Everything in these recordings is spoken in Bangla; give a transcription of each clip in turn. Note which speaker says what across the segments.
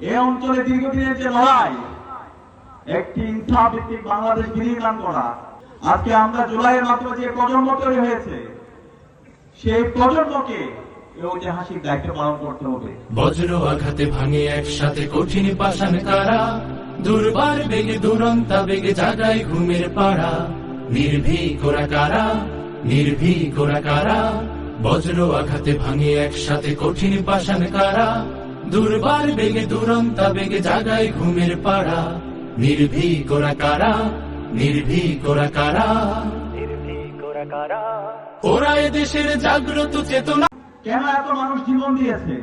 Speaker 1: এই অঞ্চলে দীর্ঘদিনের যে লড়াই, একটি ইনসাফ ভিত্তিক বাংলাদেশ বিনির্মাণ করা, আজকে আমরা জুলাইয়ের মাধ্যমে যে প্রজন্ম তৈরি হয়েছে, সেই প্রজন্মকে ঐতিহাসিক দায়িত্ব পালন করতে হবে।
Speaker 2: বজ্র আঘাতে ভাঙে একসাথে কঠিন পাষাণ কারা, দুর্বার বেগে দুরন্তা বেগে জাগায় ঘুমের পাড়া। নির্ভীক ওরা কারা, নির্ভীক ওরা কারা, বজ্র আঘাতে ভাঙে একসাথে কঠিন পাষাণ কারা, দুর্বার বেগে দুরন্তা বেগে জাগায় ঘুমের পাড়া। নির্ভীক ওরা কারা, নির্ভীক ওরা কারা, নির্ভীক ওরা কারা, ওরা এদেশের জাগ্রত চেতনা।
Speaker 1: কেন এত মানুষ জীবন দিয়েছে,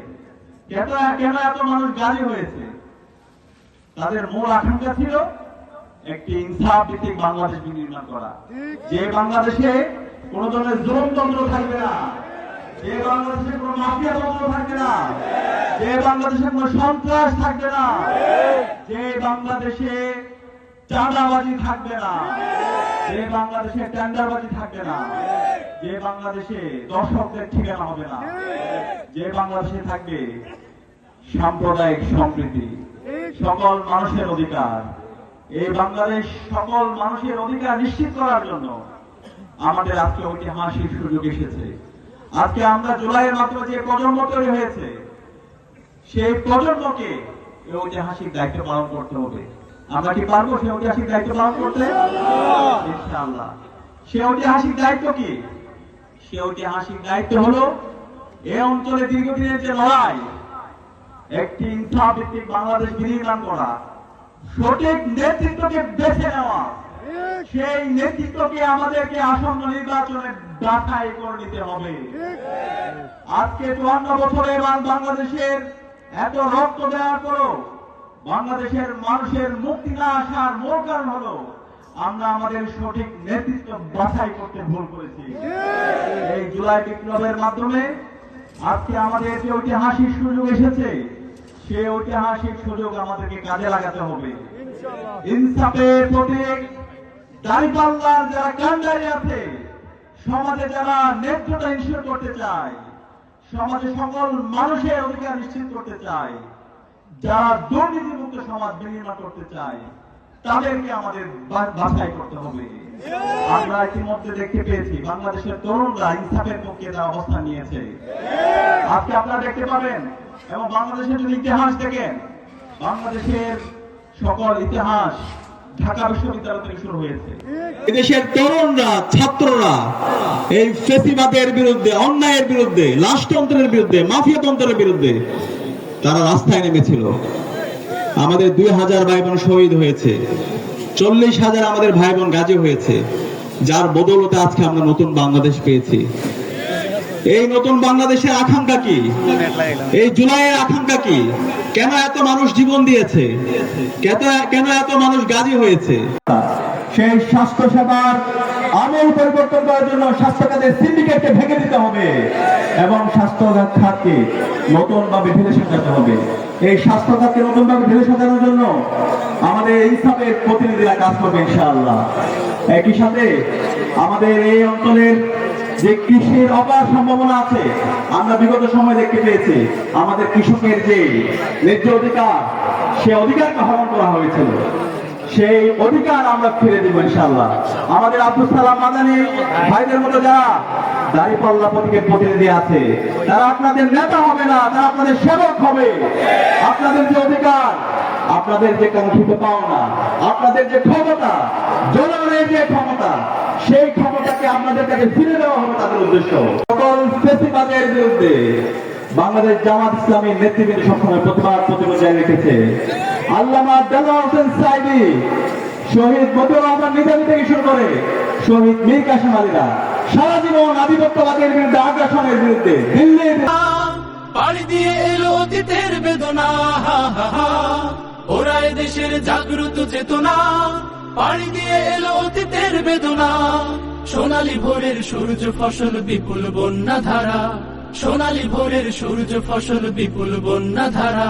Speaker 1: কেন এত মানুষ গাজী হয়েছে? তাদের মূল আকাঙ্ক্ষা ছিল একটি ইনসাফ ভিত্তিক বাংলাদেশ বিনির্মাণ করা, যে বাংলাদেশে কোন ধরনের জুলুমতন্ত্র থাকবে না, যে বাংলাদেশে কোন মাফিয়া তন্ত্র থাকবে না, যে বাংলাদেশে কোন সন্ত্রাস থাকবে না, যে বাংলাদেশে চাঁদাবাজি থাকবে না, যে বাংলাদেশে টেন্ডারবাজি থাকবে না, যে বাংলাদেশে দর্শকদের ঠিকানা হবে না, যে বাংলাদেশে থাকবে সাম্প্রদায়িক সম্প্রীতি, সকল মানুষের অধিকার। এই বাংলাদেশ সকল মানুষের অধিকার নিশ্চিত করার জন্য আমাদের আজকে ঐতিহাসিক সুযোগ এসেছে। আজকে আমরা জুলাইয়ের মাধ্যমে যে প্রজন্ম তৈরি হয়েছে, সেই প্রজন্মকে এই ঐতিহাসিক দায়িত্ব পালন করতে হবে। আমরা কি পারবো সেই ঐতিহাসিক দায়িত্ব পালন করতে? ইনশাআল্লাহ। সেই ঐতিহাসিক দায়িত্ব কি? সেই ঐতিহাসিক দায়িত্ব হলো এই অঞ্চলে দীর্ঘদিনের যে লড়াই, একটি ইনসাফ ভিত্তিক বাংলাদেশ বিনির্মাণ করা, সঠিক নেতৃত্বকে বেছে নেওয়া, সেই নেতৃত্বকে আমাদেরকে আসন্ন নির্বাচনে বাছাই করে নিতে হবে। আজকে 54 বছরে বাংলাদেশের এত রক্ত দেওয়ার পরও বাংলাদেশের মানুষের মুক্তি না আসার মূল কারণ হলো আমরা আমাদের সঠিক নেতৃত্ব বাছাই করতে ভুল করেছি। এই জুলাই বিপ্লবের মাধ্যমে আজকে আমাদের যে ঐতিহাসিক সুযোগ এসেছে, সেই ঐতিহাসিক সুযোগ আমাদেরকে কাজে লাগাতে হবে। ইনসাফের প্রতীক দাঁড়িপাল্লার যারা কান্ডারি আছে, সমাজে যারা ন্যায্যতা নিশ্চিত করতে চায়, সমাজে সকল মানুষের অধিকার নিশ্চিত করতে চায়, যারা দুর্নীতিমুক্ত সমাজ বিনির্মাণ করতে চায়, তাদেরকে আমাদের বাছাই করতে হবে। আমরা ইতিমধ্যে দেখতে পেয়েছি বাংলাদেশের তরুণরা ইনসাফের পক্ষে তারা অবস্থান নিয়েছে। আজকে আপনারা দেখতে পাবেন, এবং বাংলাদেশের যদি ইতিহাস দেখেন, বাংলাদেশের সকল ইতিহাস ঢাকা বিশ্ববিদ্যালয় থেকে শুরু হয়েছে।
Speaker 3: এদেশের তরুণরা, ছাত্ররা এই ফেসিবাদের বিরুদ্ধে, অন্যায়ের বিরুদ্ধে, রাজতন্ত্রের বিরুদ্ধে, মাফিয়াতন্ত্রের বিরুদ্ধে তারা রাস্তায় নেমেছিল। আমাদের 2000 ভাই বোন শহীদ হয়েছে, 40,000 আমাদের ভাই বোন গাজী হয়েছে, যার বদৌলতে আজকে আমরা নতুন বাংলাদেশ পেয়েছি। এই নতুন বাংলাদেশের আকাঙ্ক্ষা কি? এই জুলাইয়ের আকাঙ্ক্ষা কি? কেন এত মানুষ জীবন দিয়েছে, কেন এত মানুষ গাজী হয়েছে?
Speaker 1: সেই স্বাস্থ্য সেবার আমূল পরিবর্তন করার জন্য স্বাস্থ্য খাতের সিন্ডিকেটকে ভেঙে দিতে হবে এবং স্বাস্থ্য খাতকে নতুন ভাবে ঢেলে সাজাতে হবে। এই স্বাস্থ্য খাতকে নতুন ভাবে ঢেলে সাজানোর জন্য আমাদের ইনসাফের প্রতিনিধিরা কাজ করবে ইনশাআল্লাহ। একই সাথে আমাদের এই অঞ্চলের যে কৃষির অপার সম্ভাবনা আছে, আমরা বিগত সময় দেখতে পেয়েছি আমাদের কৃষকের যে ন্যায্য অধিকার, সে অধিকারকে হরণ করা হয়েছিল। সেই অধিকার আমরা ফিরে দিব ইনশাআল্লাহ। আমাদের আব্দুল সালাম মাদানী ভাইদের মতো যারা দাঁড়িপাল্লা প্রতীকের প্রতিনিধি আছে, তারা আপনাদের নেতা হবে না, তারা আপনাদের সেবক হবে। আপনাদের যে অধিকার, আপনাদের যে কাঙ্ক্ষিত পাওনা, আপনাদের যে ক্ষমতা, জনগণের যে ক্ষমতা, সেই ক্ষমতাকে আপনাদের কাছে ফিরে দেওয়া হবে তাদের উদ্দেশ্য। সকল ফেসিবাদের বিরুদ্ধে বাংলাদেশ জামাত ইসলামীর নেতৃবৃন্দ সবসময় প্রতিবাদ জারি রেখেছে। আল্লামা দেলোয়ার হোসেন সাঈদী, শহীদ মতিউর রহমান নিজামী থেকে শুরু করে শহীদ মীর কাসেম আলীরা সারা জীবন আধিপত্যবাদের বিরুদ্ধে, আগ্রাসনের বিরুদ্ধে দিল্লির
Speaker 2: পাড়ি দিয়ে এলো অতীতের বেদনা। ওরা এদেশের জাগ্রত চেতনা, পাড়ি দিয়ে এলো অতীতের বেদনা। সোনালী ভোরের সূর্য ফসল বিপুল বন্যা ধারা, সোনালী ভোরের সূর্য ফসল বিপুল বন্যা ধারা।